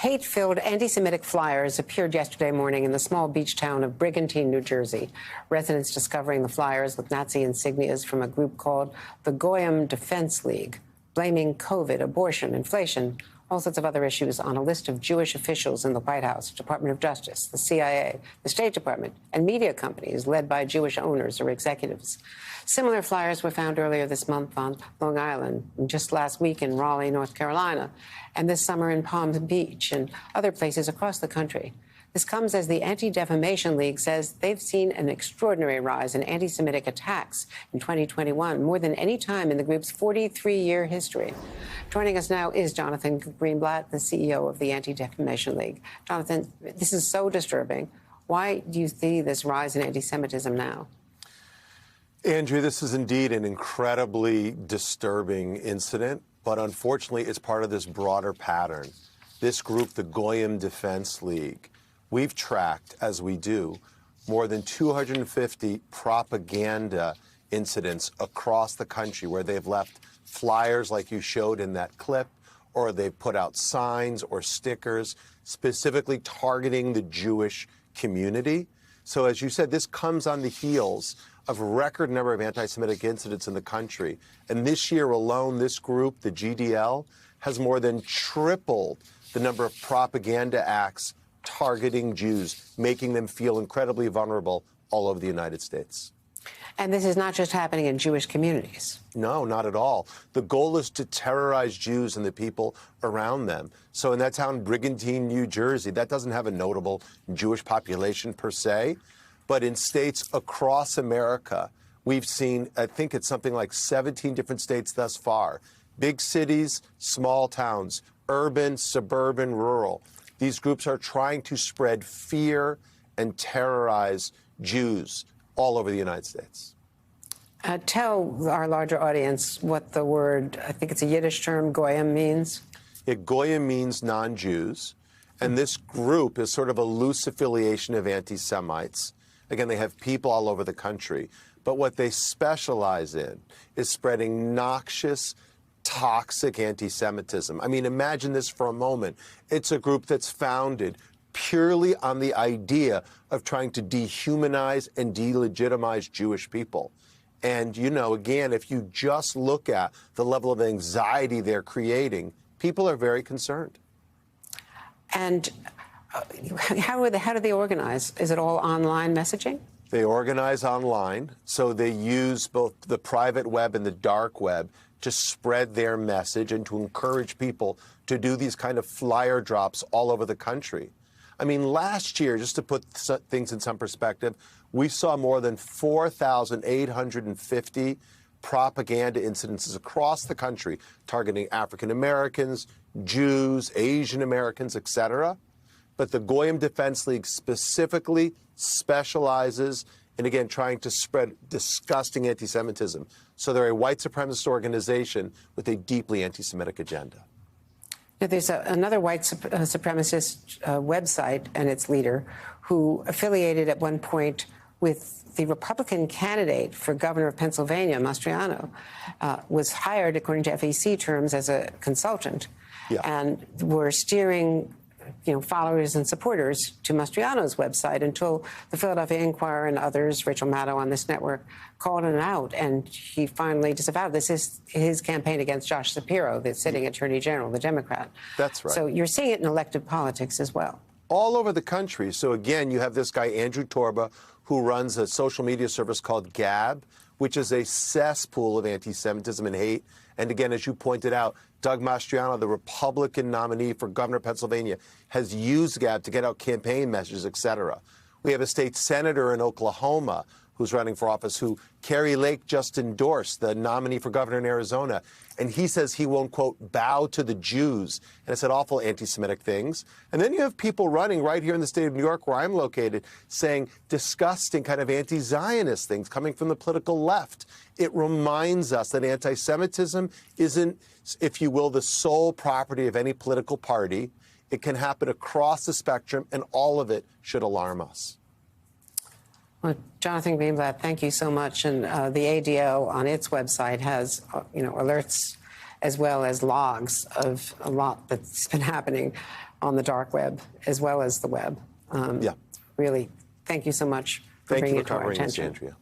Hate-filled anti-Semitic flyers appeared yesterday morning in the small beach town of Brigantine, New Jersey. Residents discovering the flyers with Nazi insignias from a group called the Goyim Defense League, blaming COVID, abortion, inflation, all sorts of other issues on a list of Jewish officials in the White House, Department of Justice, the CIA, the State Department, and media companies led by Jewish owners or executives. Similar flyers were found earlier this month on Long Island, and just last week in Raleigh, North Carolina, and this summer in Palm Beach and other places across the country. This comes as the Anti-Defamation League says they've seen an extraordinary rise in anti-Semitic attacks in 2021, more than any time in the group's 43-year history. Joining us now is Jonathan Greenblatt, the CEO of the Anti-Defamation League. Jonathan, this is so disturbing. Why do you see this rise in anti-Semitism now? Andrea, this is indeed an incredibly disturbing incident, but unfortunately it's part of this broader pattern. This group, the Goyim Defense League, we've tracked, as we do, more than 250 propaganda incidents across the country where they've left flyers like you showed in that clip, or they've put out signs or stickers specifically targeting the Jewish community. So as you said, this comes on the heels of a record number of anti-Semitic incidents in the country. And this year alone, this group, the GDL, has more than tripled the number of propaganda acts targeting Jews, making them feel incredibly vulnerable all over the United States. And this is not just happening in Jewish communities. No, not at all. The goal is to terrorize Jews and the people around them. So in that town, Brigantine, New Jersey, that doesn't have a notable Jewish population per se. But in states across America, we've seen, I think it's something like 17 different states thus far. Big cities, small towns, urban, suburban, rural. These groups are trying to spread fear and terrorize Jews all over the United States. Tell our larger audience what the word, I think it's a Yiddish term, Goyim means. Goyim means non-Jews, and this group is sort of a loose affiliation of anti-Semites. Again, they have people all over the country, but what they specialize in is spreading noxious, toxic anti-Semitism. I mean, imagine this for a moment. It's a group that's founded purely on the idea of trying to dehumanize and delegitimize Jewish people. And, you know, again, if you just look at the level of anxiety they're creating, people are very concerned. And how do they organize? Is it all online messaging? They organize online, so they use both the private web and the dark web to spread their message and to encourage people to do these kind of flyer drops all over the country. I mean, last year, just to put things in some perspective, we saw more than 4,850 propaganda incidences across the country targeting African Americans, Jews, Asian Americans, etc. But the Goyim Defense League specifically specializes in, again, trying to spread disgusting anti-Semitism. So they're a white supremacist organization with a deeply anti-Semitic agenda. Now, there's another white supremacist website and its leader who affiliated at one point with the Republican candidate for governor of Pennsylvania, Mastriano, was hired, according to FEC terms, as a consultant, and were steering followers and supporters to Mastriano's website until the Philadelphia Inquirer and others, Rachel Maddow on this network, called him out, and he finally disavowed. This is his campaign against Josh Shapiro, the sitting attorney general, the Democrat. That's right. So you're seeing it in elected politics as well. All over the country. So again, you have this guy, Andrew Torba, who runs a social media service called Gab, which is a cesspool of anti-Semitism and hate. And again, as you pointed out, Doug Mastriano, the Republican nominee for governor of Pennsylvania, has used Gab to get out campaign messages, et cetera. We have a state senator in Oklahoma who's running for office who Carrie Lake just endorsed, the nominee for governor in Arizona. And he says he won't, quote, bow to the Jews. And it said awful anti-Semitic things. And then you have people running right here in the state of New York, where I'm located, saying disgusting kind of anti-Zionist things coming from the political left. It reminds us that anti-Semitism isn't, if you will, the sole property of any political party. It can happen across the spectrum, and all of it should alarm us. Well, Jonathan Greenblatt, thank you so much. And the ADL on its website has, alerts as well as logs of a lot that's been happening on the dark web, as well as the web. Yeah. Really, thank you so much for bringing it to our attention. Thank you for covering this, Andrea.